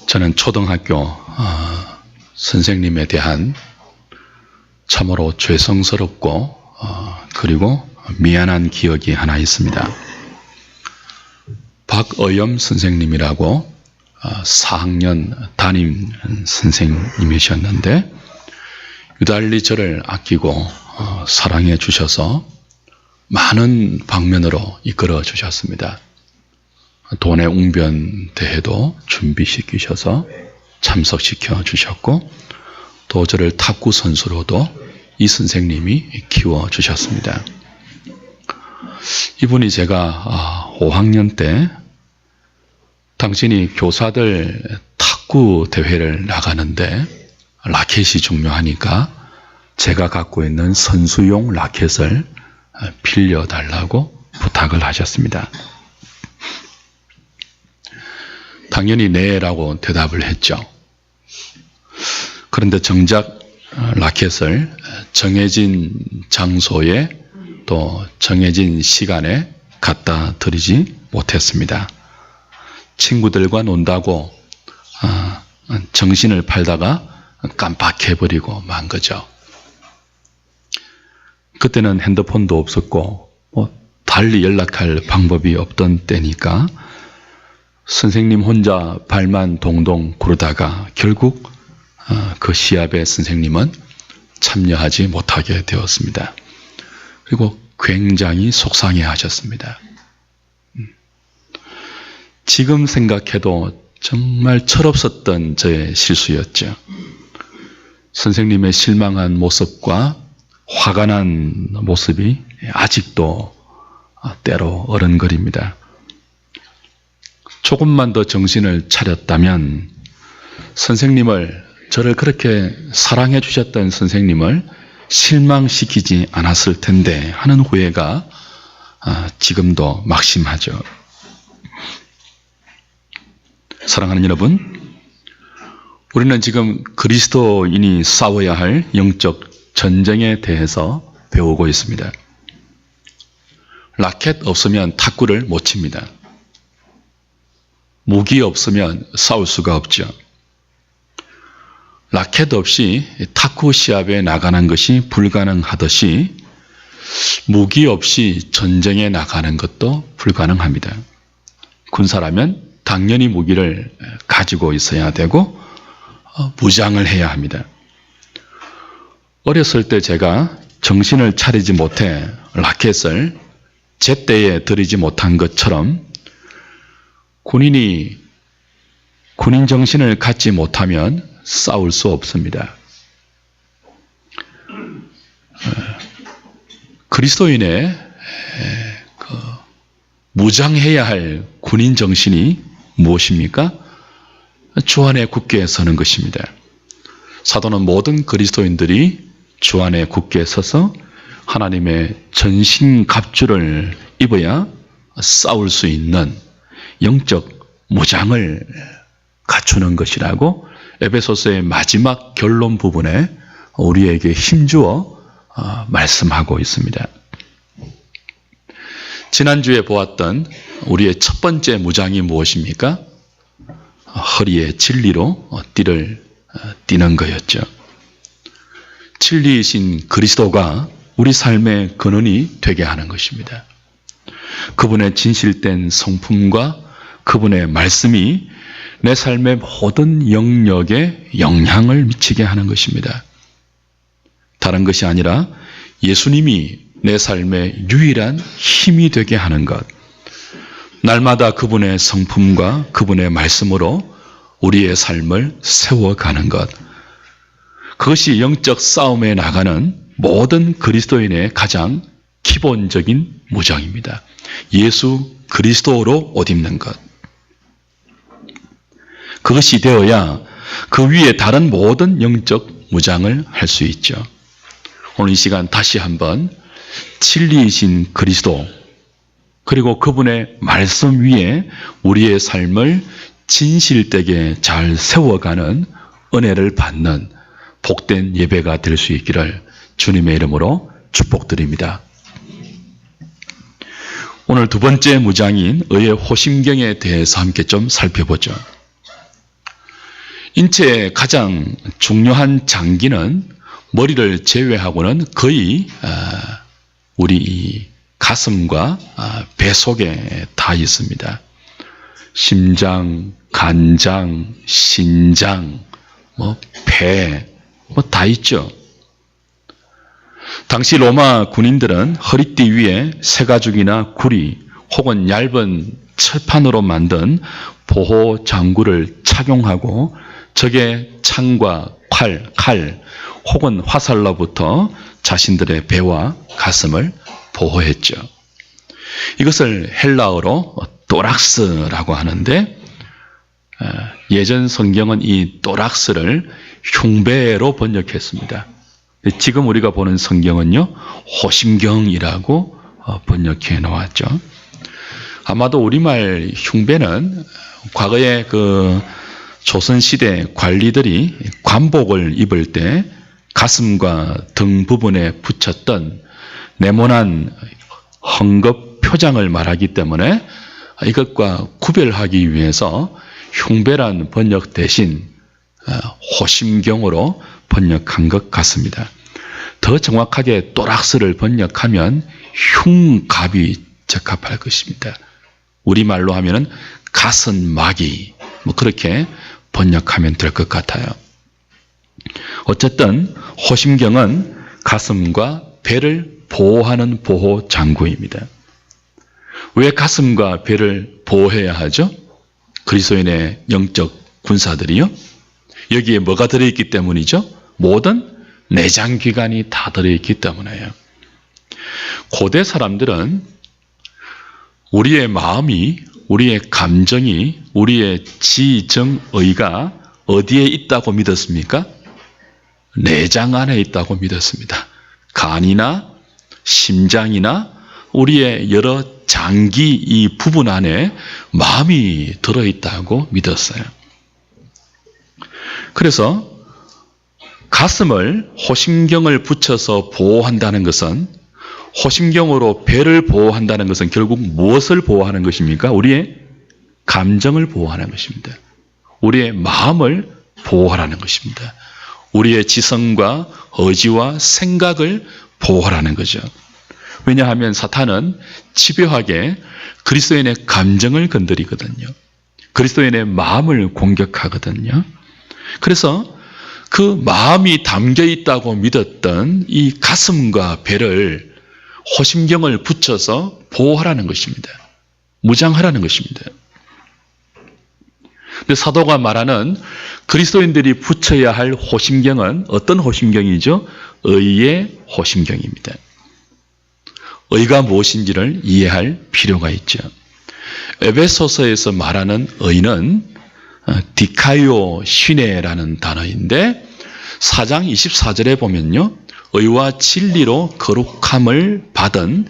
저는 초등학교 선생님에 대한 참으로 죄송스럽고 그리고 미안한 기억이 하나 있습니다. 박의염 선생님이라고 4학년 담임 선생님이셨는데 유달리 저를 아끼고 사랑해 주셔서 많은 방면으로 이끌어 주셨습니다. 돈의 웅변 대회도 준비시키셔서 참석시켜 주셨고 또 저를 탁구 선수로도 이 선생님이 키워 주셨습니다. 이분이 제가 5학년 때 당신이 교사들 탁구 대회를 나가는데 라켓이 중요하니까 제가 갖고 있는 선수용 라켓을 빌려달라고 부탁을 하셨습니다. 당연히 네라고 대답을 했죠. 그런데 정작 라켓을 정해진 장소에 또 정해진 시간에 갖다 드리지 못했습니다. 친구들과 논다고 정신을 팔다가 깜빡해버리고 만 거죠. 그때는 핸드폰도 없었고 달리 연락할 방법이 없던 때니까 선생님 혼자 발만 동동 구르다가 결국 그 시합에 선생님은 참여하지 못하게 되었습니다. 그리고 굉장히 속상해 하셨습니다. 지금 생각해도 정말 철없었던 저의 실수였죠. 선생님의 실망한 모습과 화가 난 모습이 아직도 때로 어른거립니다. 조금만 더 정신을 차렸다면 저를 그렇게 사랑해 주셨던 선생님을 실망시키지 않았을 텐데 하는 후회가 지금도 막심하죠. 사랑하는 여러분, 우리는 지금 그리스도인이 싸워야 할 영적 전쟁에 대해서 배우고 있습니다. 라켓 없으면 탁구를 못 칩니다. 무기 없으면 싸울 수가 없죠. 라켓 없이 탁구 시합에 나가는 것이 불가능하듯이 무기 없이 전쟁에 나가는 것도 불가능합니다. 군사라면 당연히 무기를 가지고 있어야 되고 무장을 해야 합니다. 어렸을 때 제가 정신을 차리지 못해 라켓을 제때에 들이지 못한 것처럼 군인 정신을 갖지 못하면 싸울 수 없습니다. 그리스도인의 무장해야 할 군인 정신이 무엇입니까? 주 안에 굳게 서는 것입니다. 사도는 모든 그리스도인들이 주 안에 굳게 서서 하나님의 전신갑주를 입어야 싸울 수 있는 영적 무장을 갖추는 것이라고 에베소서의 마지막 결론 부분에 우리에게 힘주어 말씀하고 있습니다. 지난주에 보았던 우리의 첫 번째 무장이 무엇입니까? 허리에 진리로 띠를 띠는 거였죠. 진리이신 그리스도가 우리 삶의 근원이 되게 하는 것입니다. 그분의 진실된 성품과 그분의 말씀이 내 삶의 모든 영역에 영향을 미치게 하는 것입니다. 다른 것이 아니라 예수님이 내 삶의 유일한 힘이 되게 하는 것, 날마다 그분의 성품과 그분의 말씀으로 우리의 삶을 세워가는 것, 그것이 영적 싸움에 나가는 모든 그리스도인의 가장 기본적인 무장입니다. 예수 그리스도로 옷 입는 것. 그것이 되어야 그 위에 다른 모든 영적 무장을 할 수 있죠. 오늘 이 시간 다시 한번 진리이신 그리스도 그리고 그분의 말씀 위에 우리의 삶을 진실되게 잘 세워가는 은혜를 받는 복된 예배가 될 수 있기를 주님의 이름으로 축복드립니다. 오늘 두 번째 무장인 의의 호심경에 대해서 함께 좀 살펴보죠. 인체의 가장 중요한 장기는 머리를 제외하고는 거의 우리 가슴과 배 속에 다 있습니다. 심장, 간장, 신장, 배, 다 있죠. 당시 로마 군인들은 허리띠 위에 새가죽이나 구리 혹은 얇은 철판으로 만든 보호 장구를 착용하고 적의 창과 칼 혹은 화살로부터 자신들의 배와 가슴을 보호했죠. 이것을 헬라어로 또락스라고 하는데 예전 성경은 이 또락스를 흉배로 번역했습니다. 지금 우리가 보는 성경은요, 호심경이라고 번역해 놓았죠. 아마도 우리말 흉배는 과거에 그 조선시대 관리들이 관복을 입을 때 가슴과 등 부분에 붙였던 네모난 헝겊 표장을 말하기 때문에 이것과 구별하기 위해서 흉배란 번역 대신 호심경으로 번역한 것 같습니다. 더 정확하게 또락스를 번역하면 흉갑이 적합할 것입니다. 우리말로 하면은 가슴막이 그렇게 번역하면 될 것 같아요. 어쨌든 호심경은 가슴과 배를 보호하는 보호 장구입니다. 왜 가슴과 배를 보호해야 하죠? 그리스도인의 영적 군사들이요. 여기에 뭐가 들어있기 때문이죠? 모든 내장기관이 다 들어있기 때문에요. 고대 사람들은 우리의 마음이, 우리의 감정이, 우리의 지정의가 어디에 있다고 믿었습니까? 내장 안에 있다고 믿었습니다. 간이나 심장이나 우리의 여러 장기 이 부분 안에 마음이 들어있다고 믿었어요. 그래서 가슴을 호심경을 붙여서 보호한다는 것은, 호심경으로 배를 보호한다는 것은 결국 무엇을 보호하는 것입니까? 우리의 감정을 보호하는 것입니다. 우리의 마음을 보호하라는 것입니다. 우리의 지성과 의지와 생각을 보호하라는 거죠. 왜냐하면 사탄은 집요하게 그리스도인의 감정을 건드리거든요. 그리스도인의 마음을 공격하거든요. 그래서 그 마음이 담겨 있다고 믿었던 이 가슴과 배를 호심경을 붙여서 보호하라는 것입니다. 무장하라는 것입니다. 근데 사도가 말하는 그리스도인들이 붙여야 할 호심경은 어떤 호심경이죠? 의의 호심경입니다. 의가 무엇인지를 이해할 필요가 있죠. 에베소서에서 말하는 의는 디카이오 시네라는 단어인데 4장 24절에 보면요, 의와 진리로 거룩함을 받은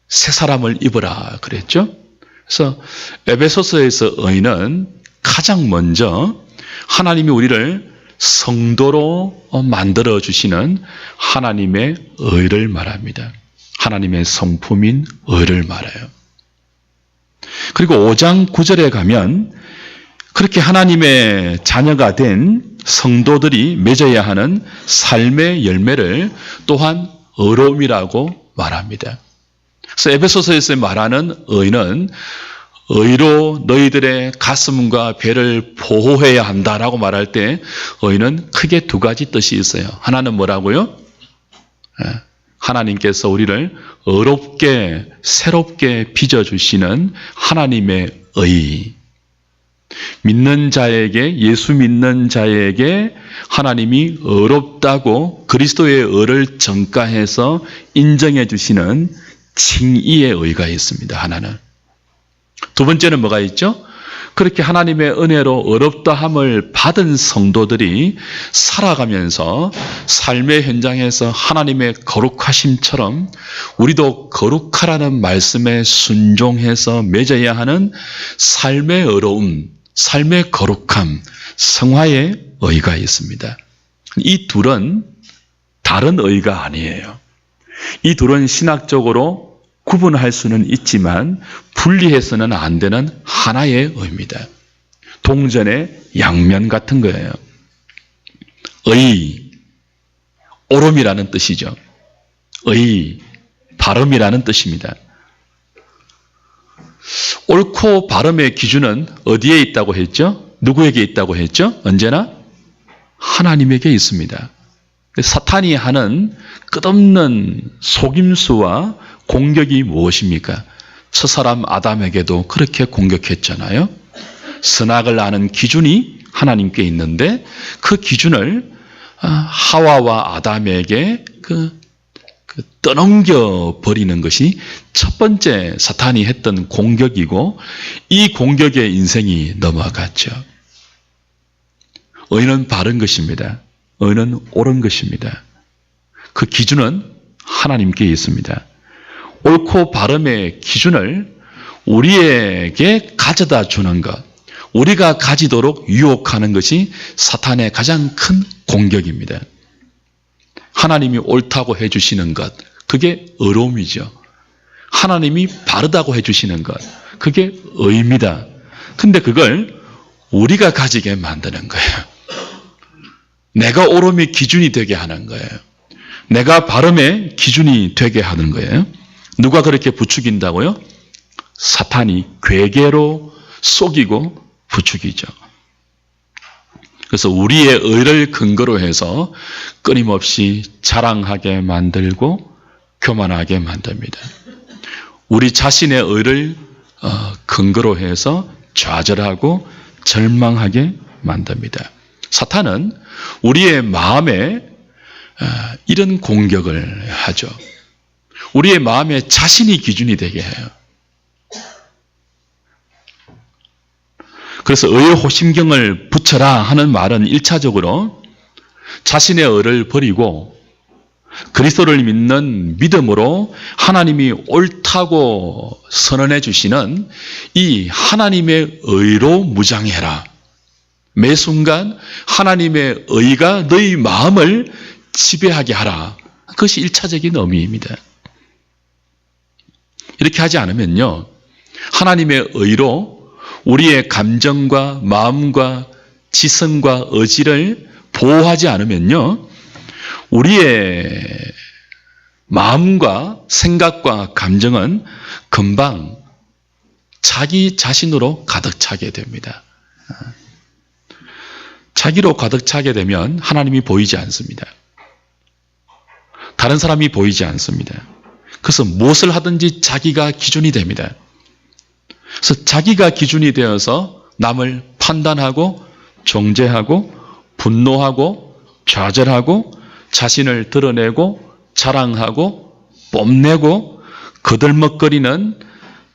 새 사람을 입으라 그랬죠. 그래서 에베소서에서 의는 가장 먼저 하나님이 우리를 성도로 만들어 주시는 하나님의 의를 말합니다. 하나님의 성품인 의를 말해요. 그리고 5장 9절에 가면 그렇게 하나님의 자녀가 된 성도들이 맺어야 하는 삶의 열매를 또한 의로움이라고 말합니다. 그래서 에베소서에서 말하는 의는 의로 너희들의 가슴과 배를 보호해야 한다라고 말할 때 의는 크게 두 가지 뜻이 있어요. 하나는 뭐라고요? 하나님께서 우리를 의롭게 새롭게 빚어주시는 하나님의 의. 믿는 자에게, 예수 믿는 자에게 하나님이 의롭다고 그리스도의 의를 전가해서 인정해 주시는 칭의의 의가 있습니다. 하나는. 두 번째는 뭐가 있죠? 그렇게 하나님의 은혜로 의롭다함을 받은 성도들이 살아가면서 삶의 현장에서 하나님의 거룩하심처럼 우리도 거룩하라는 말씀에 순종해서 맺어야 하는 삶의 의로움, 삶의 거룩함, 성화의 의가 있습니다. 이 둘은 다른 의가 아니에요. 이 둘은 신학적으로 구분할 수는 있지만 분리해서는 안 되는 하나의 의입니다. 동전의 양면 같은 거예요. 의, 옳음이라는 뜻이죠. 의, 바름이라는 뜻입니다. 옳고 바름의 기준은 어디에 있다고 했죠? 누구에게 있다고 했죠? 언제나 하나님에게 있습니다. 사탄이 하는 끝없는 속임수와 공격이 무엇입니까? 첫사람 아담에게도 그렇게 공격했잖아요. 선악을 아는 기준이 하나님께 있는데 그 기준을 하와와 아담에게 떠넘겨 버리는 것이 첫 번째 사탄이 했던 공격이고 이 공격에 인생이 넘어갔죠. 의는 바른 것입니다. 의는 옳은 것입니다. 그 기준은 하나님께 있습니다. 옳고 바름의 기준을 우리에게 가져다 주는 것, 우리가 가지도록 유혹하는 것이 사탄의 가장 큰 공격입니다. 하나님이 옳다고 해주시는 것, 그게 의로움이죠. 하나님이 바르다고 해주시는 것, 그게 의입니다. 근데 그걸 우리가 가지게 만드는 거예요. 내가 옳음의 기준이 되게 하는 거예요. 내가 바름의 기준이 되게 하는 거예요. 누가 그렇게 부추긴다고요? 사탄이 괴계로 속이고 부추기죠. 그래서 우리의 의를 근거로 해서 끊임없이 자랑하게 만들고 교만하게 만듭니다. 우리 자신의 의를 근거로 해서 좌절하고 절망하게 만듭니다. 사탄은 우리의 마음에 이런 공격을 하죠. 우리의 마음에 자신이 기준이 되게 해요. 그래서 의의 호심경을 붙여라 하는 말은 1차적으로 자신의 의를 버리고 그리스도를 믿는 믿음으로 하나님이 옳다고 선언해 주시는 이 하나님의 의로 무장해라. 매 순간 하나님의 의가 너희 마음을 지배하게 하라. 그것이 1차적인 의미입니다. 이렇게 하지 않으면요, 하나님의 의로 우리의 감정과 마음과 지성과 의지를 보호하지 않으면요, 우리의 마음과 생각과 감정은 금방 자기 자신으로 가득 차게 됩니다. 자기로 가득 차게 되면 하나님이 보이지 않습니다. 다른 사람이 보이지 않습니다. 그래서 무엇을 하든지 자기가 기준이 됩니다. 그래서 자기가 기준이 되어서 남을 판단하고 정죄하고 분노하고 좌절하고 자신을 드러내고 자랑하고 뽐내고 거들먹거리는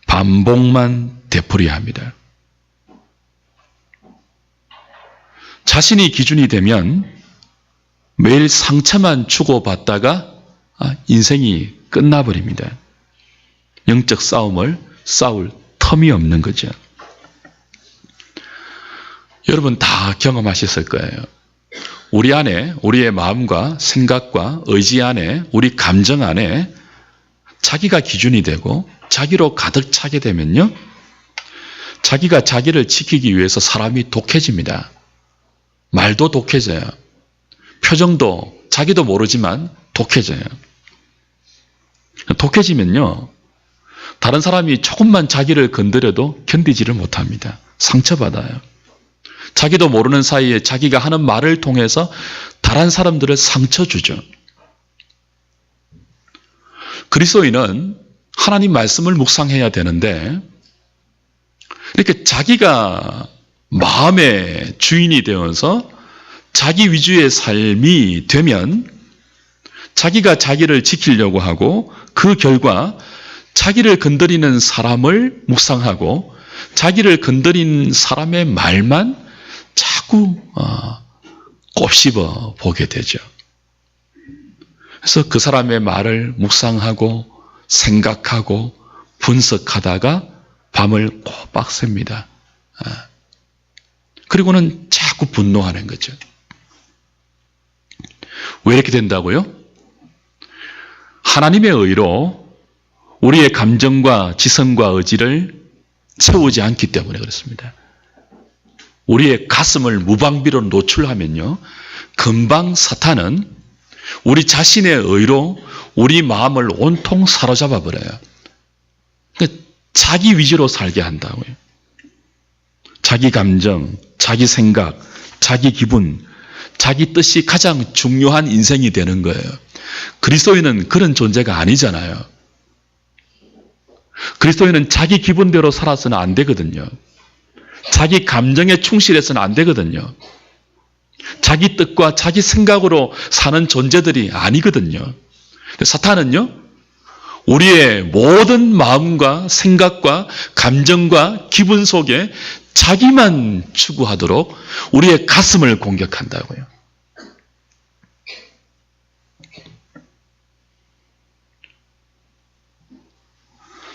반복만 되풀이합니다. 자신이 기준이 되면 매일 상처만 주고받다가 인생이 끝나버립니다. 영적 싸움을 싸울 텀이 없는 거죠. 여러분 다 경험하셨을 거예요. 우리 안에, 우리의 마음과 생각과 의지 안에, 우리 감정 안에 자기가 기준이 되고 자기로 가득 차게 되면요, 자기가 자기를 지키기 위해서 사람이 독해집니다. 말도 독해져요. 표정도 자기도 모르지만 독해져요. 독해지면요, 다른 사람이 조금만 자기를 건드려도 견디지를 못합니다. 상처받아요. 자기도 모르는 사이에 자기가 하는 말을 통해서 다른 사람들을 상처 주죠. 그리스도인은 하나님 말씀을 묵상해야 되는데 이렇게 자기가 마음의 주인이 되어서 자기 위주의 삶이 되면 자기가 자기를 지키려고 하고 그 결과 자기를 건드리는 사람을 묵상하고 자기를 건드린 사람의 말만 자꾸 곱씹어 보게 되죠. 그래서 그 사람의 말을 묵상하고 생각하고 분석하다가 밤을 꼬박 셉니다. 그리고는 자꾸 분노하는 거죠. 왜 이렇게 된다고요? 하나님의 의로 우리의 감정과 지성과 의지를 채우지 않기 때문에 그렇습니다. 우리의 가슴을 무방비로 노출하면요, 금방 사탄은 우리 자신의 의로 우리 마음을 온통 사로잡아 버려요. 그러니까 자기 위주로 살게 한다고요. 자기 감정, 자기 생각, 자기 기분, 자기 뜻이 가장 중요한 인생이 되는 거예요. 그리스도인은 그런 존재가 아니잖아요. 그리스도인은 자기 기분대로 살아서는 안 되거든요. 자기 감정에 충실해서는 안 되거든요. 자기 뜻과 자기 생각으로 사는 존재들이 아니거든요. 사탄은요, 우리의 모든 마음과 생각과 감정과 기분 속에 자기만 추구하도록 우리의 가슴을 공격한다고요.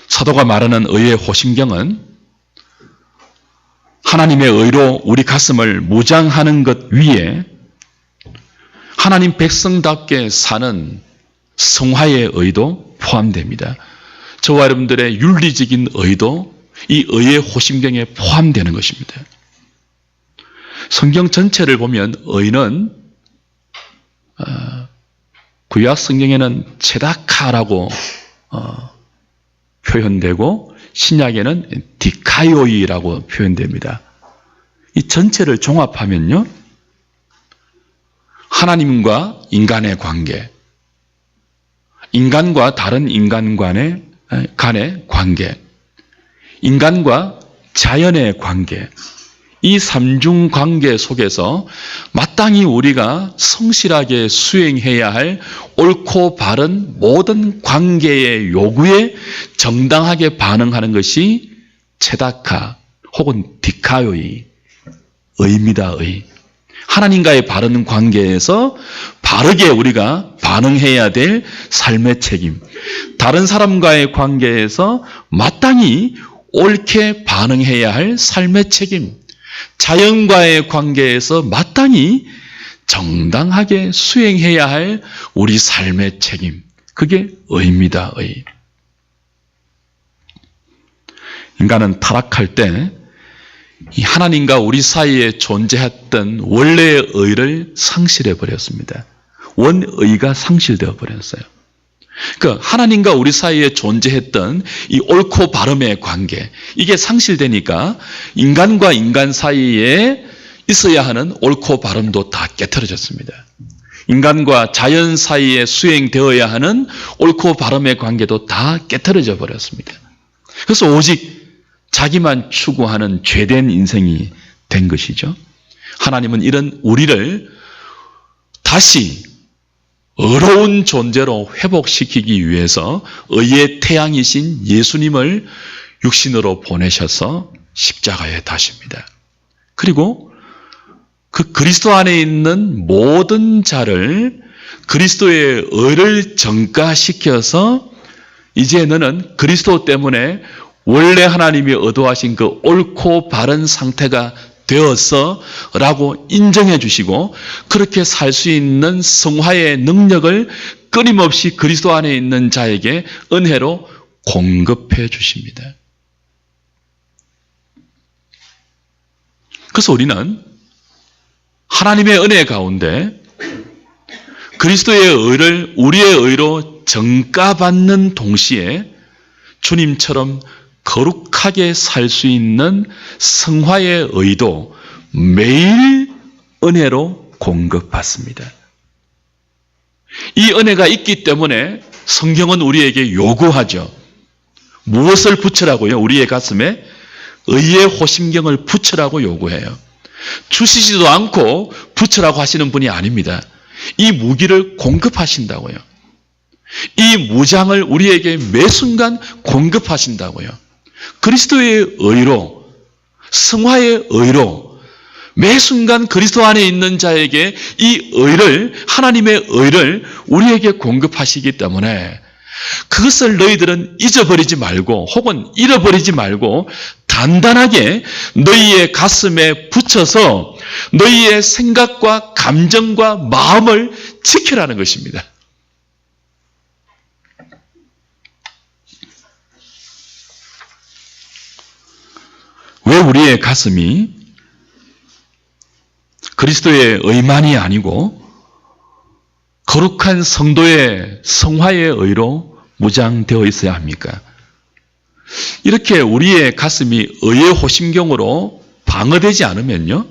사도가 말하는 의의 호심경은 하나님의 의로 우리 가슴을 무장하는 것 위에 하나님 백성답게 사는 성화의 의도 포함됩니다. 저와 여러분들의 윤리적인 의도 이 의의 호심경에 포함되는 것입니다. 성경 전체를 보면 의는 구약 성경에는 체다카라고 표현되고 신약에는 디카요이라고 표현됩니다. 이 전체를 종합하면요, 하나님과 인간의 관계, 인간과 다른 인간 간의 관계, 인간과 자연의 관계, 이 삼중 관계 속에서 마땅히 우리가 성실하게 수행해야 할 옳고 바른 모든 관계의 요구에 정당하게 반응하는 것이 체다카 혹은 디카요이, 의입니다. 의. 하나님과의 바른 관계에서 바르게 우리가 반응해야 될 삶의 책임, 다른 사람과의 관계에서 마땅히 옳게 반응해야 할 삶의 책임, 자연과의 관계에서 마땅히 정당하게 수행해야 할 우리 삶의 책임, 그게 의입니다. 의. 인간은 타락할 때 이 하나님과 우리 사이에 존재했던 원래의 의를 상실해 버렸습니다. 원의가 상실되어 버렸어요. 그러니까 하나님과 우리 사이에 존재했던 이 옳고 바름의 관계, 이게 상실되니까 인간과 인간 사이에 있어야 하는 옳고 바름도 다 깨트려졌습니다. 인간과 자연 사이에 수행되어야 하는 옳고 바름의 관계도 다 깨트려져 버렸습니다. 그래서 오직 자기만 추구하는 죄된 인생이 된 것이죠. 하나님은 이런 우리를 다시 의로운 존재로 회복시키기 위해서 의의 태양이신 예수님을 육신으로 보내셔서 십자가에 다십니다. 그리고 그 그리스도 안에 있는 모든 자를 그리스도의 의를 전가시켜서 이제 너는 그리스도 때문에 원래 하나님이 의도하신 그 옳고 바른 상태가 되었어 라고 인정해 주시고, 그렇게 살 수 있는 성화의 능력을 끊임없이 그리스도 안에 있는 자에게 은혜로 공급해 주십니다. 그래서 우리는 하나님의 은혜 가운데 그리스도의 의를 우리의 의로 전가받는 동시에 주님처럼 거룩하게 살 수 있는 성화의 의도 매일 은혜로 공급받습니다. 이 은혜가 있기 때문에 성경은 우리에게 요구하죠. 무엇을 붙이라고요? 우리의 가슴에 의의 호심경을 붙이라고 요구해요. 주시지도 않고 붙이라고 하시는 분이 아닙니다. 이 무기를 공급하신다고요. 이 무장을 우리에게 매 순간 공급하신다고요. 그리스도의 의로, 성화의 의로 매 순간 그리스도 안에 있는 자에게 이 의를, 하나님의 의를 우리에게 공급하시기 때문에 그것을 너희들은 잊어버리지 말고 혹은 잃어버리지 말고 단단하게 너희의 가슴에 붙여서 너희의 생각과 감정과 마음을 지키라는 것입니다. 왜 우리의 가슴이 그리스도의 의만이 아니고 거룩한 성도의 성화의 의로 무장되어 있어야 합니까? 이렇게 우리의 가슴이 의의 호심경으로 방어되지 않으면요,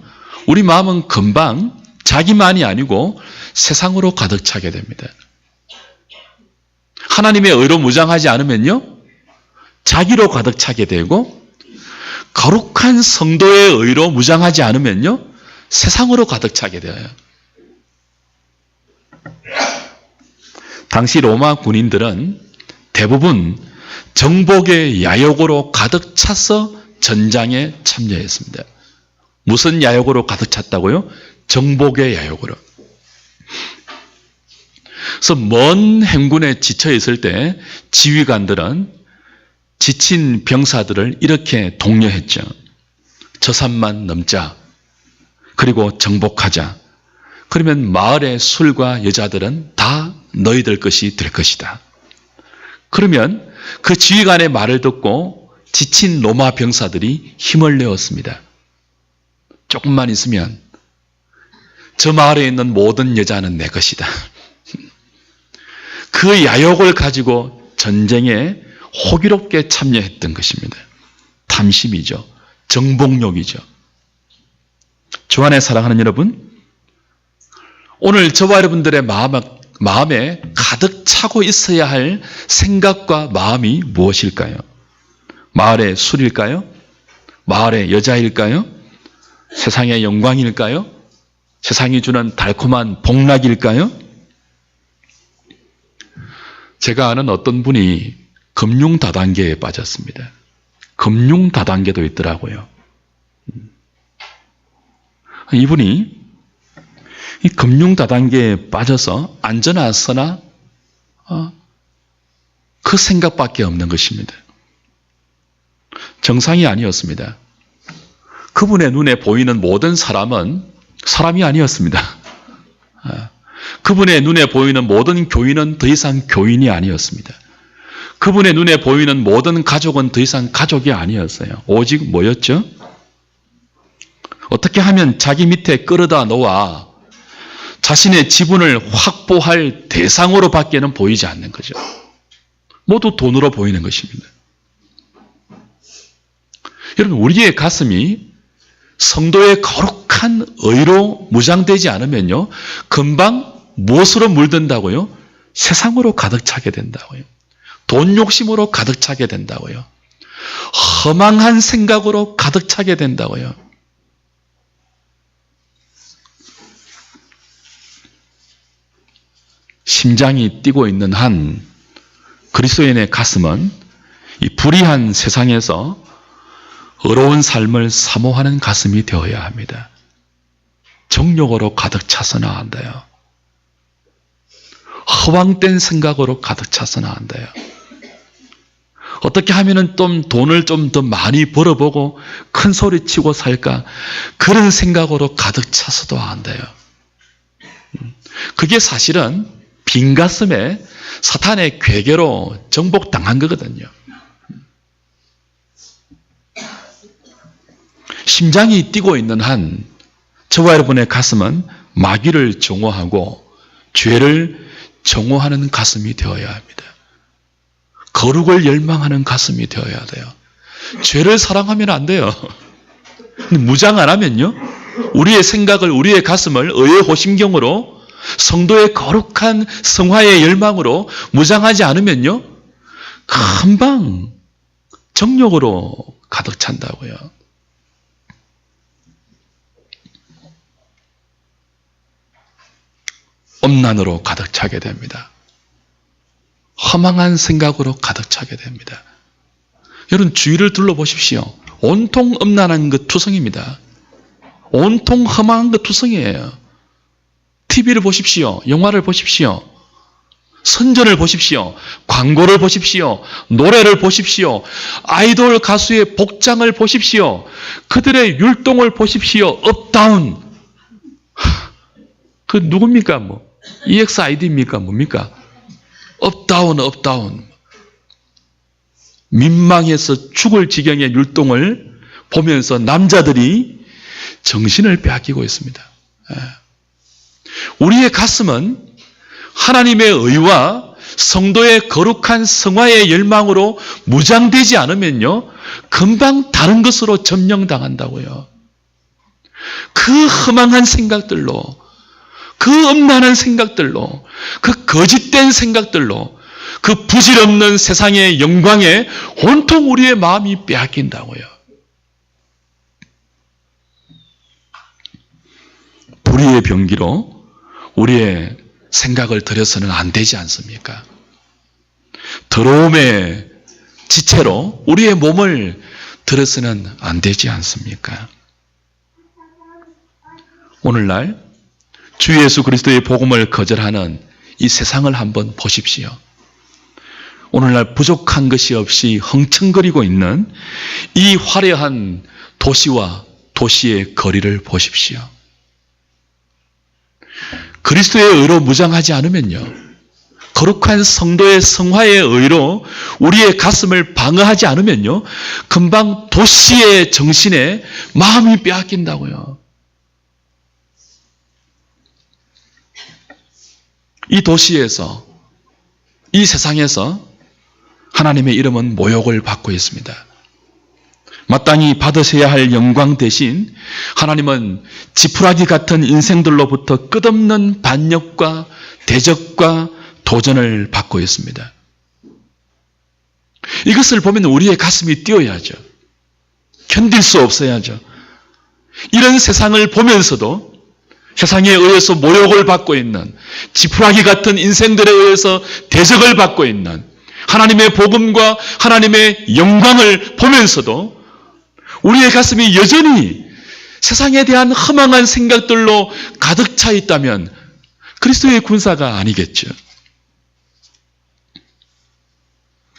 우리 마음은 금방 자기만이 아니고 세상으로 가득 차게 됩니다. 하나님의 의로 무장하지 않으면요, 자기로 가득 차게 되고, 거룩한 성도의 의로 무장하지 않으면요, 세상으로 가득 차게 되어요. 당시 로마 군인들은 대부분 정복의 야욕으로 가득 차서 전장에 참여했습니다. 무슨 야욕으로 가득 찼다고요? 정복의 야욕으로. 그래서 먼 행군에 지쳐 있을 때 지휘관들은 지친 병사들을 이렇게 독려했죠. 저 산만 넘자. 그리고 정복하자. 그러면 마을의 술과 여자들은 다 너희들 것이 될 것이다. 그러면 그 지휘관의 말을 듣고 지친 로마 병사들이 힘을 내었습니다. 조금만 있으면 저 마을에 있는 모든 여자는 내 것이다. 그 야욕을 가지고 전쟁에 호기롭게 참여했던 것입니다. 탐심이죠. 정복욕이죠. 주 안에 사랑하는 여러분, 오늘 저와 여러분들의 마음에 가득 차고 있어야 할 생각과 마음이 무엇일까요? 마을의 술일까요? 마을의 여자일까요? 세상의 영광일까요? 세상이 주는 달콤한 복락일까요? 제가 아는 어떤 분이 금융다단계에 빠졌습니다. 금융다단계도 있더라고요. 이분이 이 금융다단계에 빠져서 안전하서나 그 생각밖에 없는 것입니다. 정상이 아니었습니다. 그분의 눈에 보이는 모든 사람은 사람이 아니었습니다. 그분의 눈에 보이는 모든 교인은 더 이상 교인이 아니었습니다. 그분의 눈에 보이는 모든 가족은 더 이상 가족이 아니었어요. 오직 뭐였죠? 어떻게 하면 자기 밑에 끌어다 놓아 자신의 지분을 확보할 대상으로 밖에는 보이지 않는 거죠. 모두 돈으로 보이는 것입니다. 여러분, 우리의 가슴이 성도의 거룩한 의로 무장되지 않으면요, 금방 무엇으로 물든다고요? 세상으로 가득 차게 된다고요. 돈 욕심으로 가득 차게 된다고요. 허망한 생각으로 가득 차게 된다고요. 심장이 뛰고 있는 한 그리스도인의 가슴은 이 불의한 세상에서 의로운 삶을 사모하는 가슴이 되어야 합니다. 정욕으로 가득 차서는 안 돼요. 허황된 생각으로 가득 차서는 안 돼요. 어떻게 하면은 좀 돈을 좀 더 많이 벌어보고 큰 소리 치고 살까? 그런 생각으로 가득 차서도 안 돼요. 그게 사실은 빈 가슴에 사탄의 괴계로 정복당한 거거든요. 심장이 뛰고 있는 한 저와 여러분의 가슴은 마귀를 정오하고 죄를 정오하는 가슴이 되어야 합니다. 거룩을 열망하는 가슴이 되어야 돼요. 죄를 사랑하면 안 돼요. 무장 안 하면요, 우리의 생각을, 우리의 가슴을 의의 호심경으로 성도의 거룩한 성화의 열망으로 무장하지 않으면요, 금방 정욕으로 가득 찬다고요. 엄난으로 가득 차게 됩니다. 허망한 생각으로 가득 차게 됩니다. 여러분, 주위를 둘러보십시오. 온통 음란한 것 투성입니다. 온통 허망한 것 투성이에요. TV를 보십시오. 영화를 보십시오. 선전을 보십시오. 광고를 보십시오. 노래를 보십시오. 아이돌 가수의 복장을 보십시오. 그들의 율동을 보십시오. 업다운. 그 누굽니까? EXID입니까? 뭡니까? 업다운, 업다운. 민망해서 죽을 지경의 율동을 보면서 남자들이 정신을 빼앗기고 있습니다. 우리의 가슴은 하나님의 의와 성도의 거룩한 성화의 열망으로 무장되지 않으면요, 금방 다른 것으로 점령당한다고요. 그 허망한 생각들로, 그 음란한 생각들로, 그 거짓된 생각들로, 그 부질없는 세상의 영광에 온통 우리의 마음이 빼앗긴다고요. 불의의 병기로 우리의 생각을 들여서는 안 되지 않습니까? 더러움의 지체로 우리의 몸을 들여서는 안 되지 않습니까? 오늘날 주 예수 그리스도의 복음을 거절하는 이 세상을 한번 보십시오. 오늘날 부족한 것이 없이 흥청거리고 있는 이 화려한 도시와 도시의 거리를 보십시오. 그리스도의 의로 무장하지 않으면요, 거룩한 성도의 성화의 의로 우리의 가슴을 방어하지 않으면요, 금방 도시의 정신에 마음이 빼앗긴다고요. 이 도시에서, 이 세상에서 하나님의 이름은 모욕을 받고 있습니다. 마땅히 받으셔야 할 영광 대신 하나님은 지푸라기 같은 인생들로부터 끝없는 반역과 대적과 도전을 받고 있습니다. 이것을 보면 우리의 가슴이 뛰어야죠. 견딜 수 없어야죠. 이런 세상을 보면서도 세상에 의해서 모욕을 받고 있는, 지푸라기 같은 인생들에 의해서 대적을 받고 있는 하나님의 복음과 하나님의 영광을 보면서도 우리의 가슴이 여전히 세상에 대한 허망한 생각들로 가득 차 있다면 그리스도의 군사가 아니겠죠.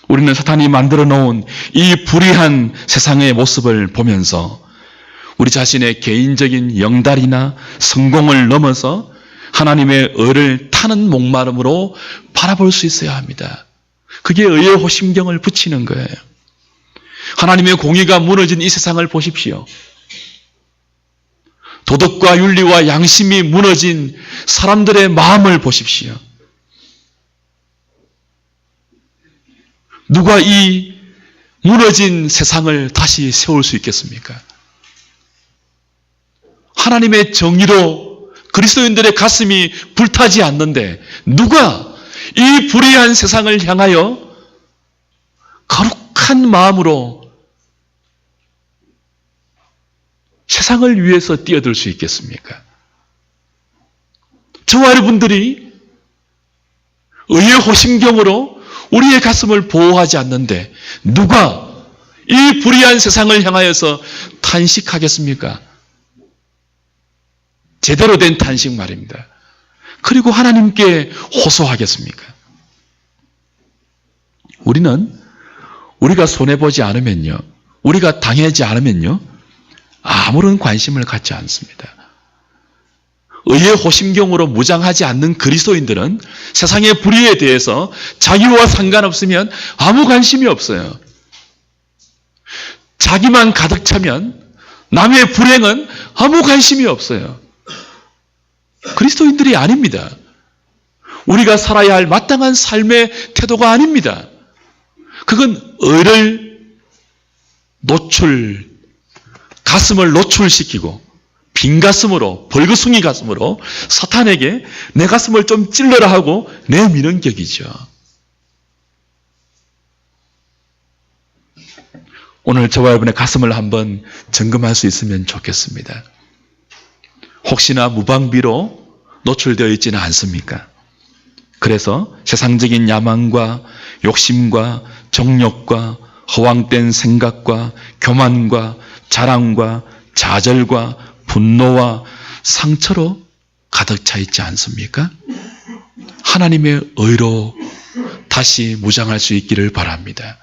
우리는 사탄이 만들어 놓은 이 불의한 세상의 모습을 보면서 우리 자신의 개인적인 영달이나 성공을 넘어서 하나님의 의를 타는 목마름으로 바라볼 수 있어야 합니다. 그게 의의 호심경을 붙이는 거예요. 하나님의 공의가 무너진 이 세상을 보십시오. 도덕과 윤리와 양심이 무너진 사람들의 마음을 보십시오. 누가 이 무너진 세상을 다시 세울 수 있겠습니까? 하나님의 정의로 그리스도인들의 가슴이 불타지 않는데 누가 이 불의한 세상을 향하여 거룩한 마음으로 세상을 위해서 뛰어들 수 있겠습니까? 저와 여러분들이 의의 호심경으로 우리의 가슴을 보호하지 않는데 누가 이 불의한 세상을 향하여서 탄식하겠습니까? 제대로 된 탄식 말입니다. 그리고 하나님께 호소하겠습니까? 우리가 손해보지 않으면요, 우리가 당하지 않으면요, 아무런 관심을 갖지 않습니다. 의의 호심경으로 무장하지 않는 그리스도인들은 세상의 불의에 대해서 자기와 상관없으면 아무 관심이 없어요. 자기만 가득 차면 남의 불행은 아무 관심이 없어요. 그리스도인들이 아닙니다. 우리가 살아야 할 마땅한 삶의 태도가 아닙니다. 그건 의를 가슴을 노출시키고 빈 가슴으로, 벌거숭이 가슴으로 사탄에게 내 가슴을 좀 찔러라 하고 내미는 격이죠. 오늘 저와 여러분의 가슴을 한번 점검할 수 있으면 좋겠습니다. 혹시나 무방비로 노출되어 있지는 않습니까? 그래서 세상적인 야망과 욕심과 정욕과 허황된 생각과 교만과 자랑과 좌절과 분노와 상처로 가득 차 있지 않습니까? 하나님의 의로 다시 무장할 수 있기를 바랍니다.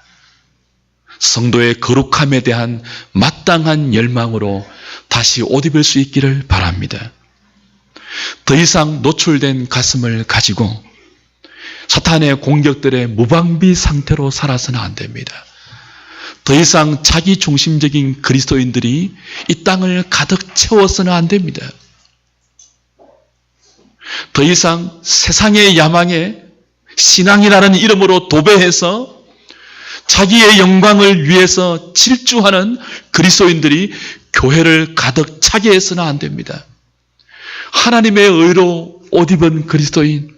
성도의 거룩함에 대한 마땅한 열망으로 다시 옷 입을 수 있기를 바랍니다. 더 이상 노출된 가슴을 가지고 사탄의 공격들의 무방비 상태로 살아서는 안 됩니다. 더 이상 자기 중심적인 그리스도인들이 이 땅을 가득 채워서는 안 됩니다. 더 이상 세상의 야망에 신앙이라는 이름으로 도배해서 자기의 영광을 위해서 질주하는 그리스도인들이 교회를 가득 차게 해서는 안 됩니다. 하나님의 의로 옷 입은 그리스도인,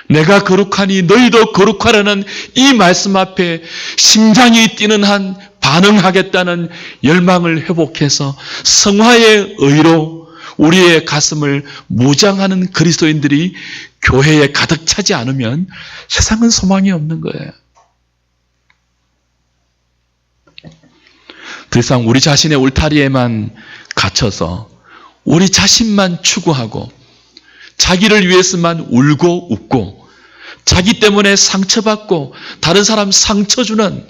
내가 거룩하니 너희도 거룩하라는 이 말씀 앞에 심장이 뛰는 한 반응하겠다는 열망을 회복해서 성화의 의로 우리의 가슴을 무장하는 그리스도인들이 교회에 가득 차지 않으면 세상은 소망이 없는 거예요. 더 이상 우리 자신의 울타리에만 갇혀서 우리 자신만 추구하고 자기를 위해서만 울고 웃고 자기 때문에 상처받고 다른 사람 상처 주는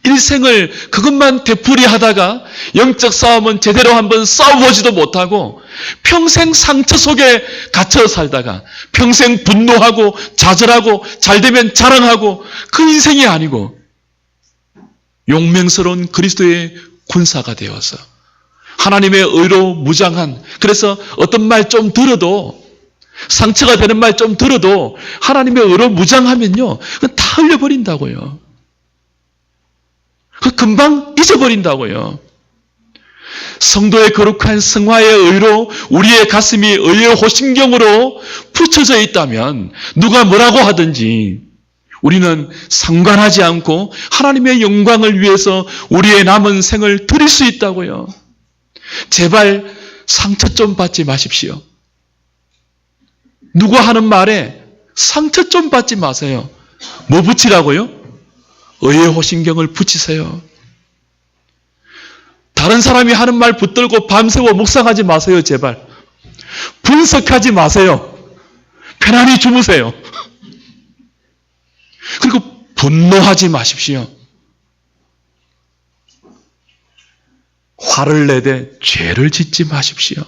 일생을 그것만 되풀이하다가 영적 싸움은 제대로 한번 싸워보지도 못하고 평생 상처 속에 갇혀 살다가 평생 분노하고 좌절하고 잘되면 자랑하고 그 인생이 아니고 용맹스러운 그리스도의 군사가 되어서 하나님의 의로 무장한, 그래서 어떤 말 좀 들어도 상처가 되는 말 좀 들어도 하나님의 의로 무장하면요 다 흘려버린다고요. 금방 잊어버린다고요. 성도의 거룩한 성화의 의로 우리의 가슴이 의의 호심경으로 붙여져 있다면 누가 뭐라고 하든지 우리는 상관하지 않고 하나님의 영광을 위해서 우리의 남은 생을 드릴 수 있다고요. 제발 상처 좀 받지 마십시오. 누가 하는 말에 상처 좀 받지 마세요. 뭐 붙이라고요? 의의 호심경을 붙이세요. 다른 사람이 하는 말 붙들고 밤새워 묵상하지 마세요. 제발. 분석하지 마세요. 편안히 주무세요. 그리고 분노하지 마십시오. 화를 내되 죄를 짓지 마십시오.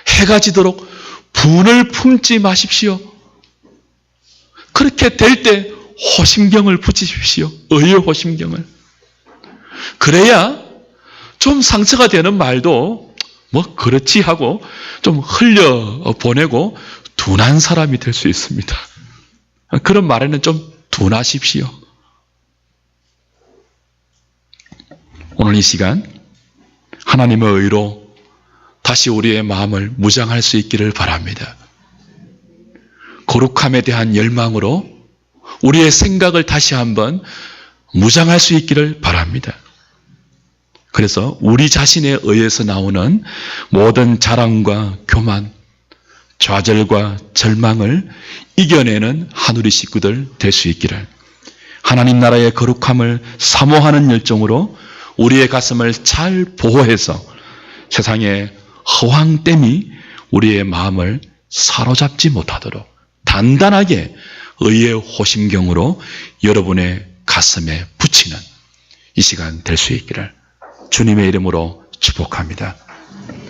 해가 지도록 분을 품지 마십시오. 그렇게 될 때 호심경을 붙이십시오. 의의 호심경을. 그래야 좀 상처가 되는 말도 뭐 그렇지 하고 좀 흘려보내고 둔한 사람이 될 수 있습니다. 그런 말에는 좀 둔하십시오. 오늘 이 시간 하나님의 의로 다시 우리의 마음을 무장할 수 있기를 바랍니다. 거룩함에 대한 열망으로 우리의 생각을 다시 한번 무장할 수 있기를 바랍니다. 그래서 우리 자신에 의해서 나오는 모든 자랑과 교만, 좌절과 절망을 이겨내는 하누리 식구들 될 수 있기를, 하나님 나라의 거룩함을 사모하는 열정으로 우리의 가슴을 잘 보호해서 세상의 허황됨이 우리의 마음을 사로잡지 못하도록 단단하게 의의 호심경으로 여러분의 가슴에 붙이는 이 시간 될 수 있기를 주님의 이름으로 축복합니다.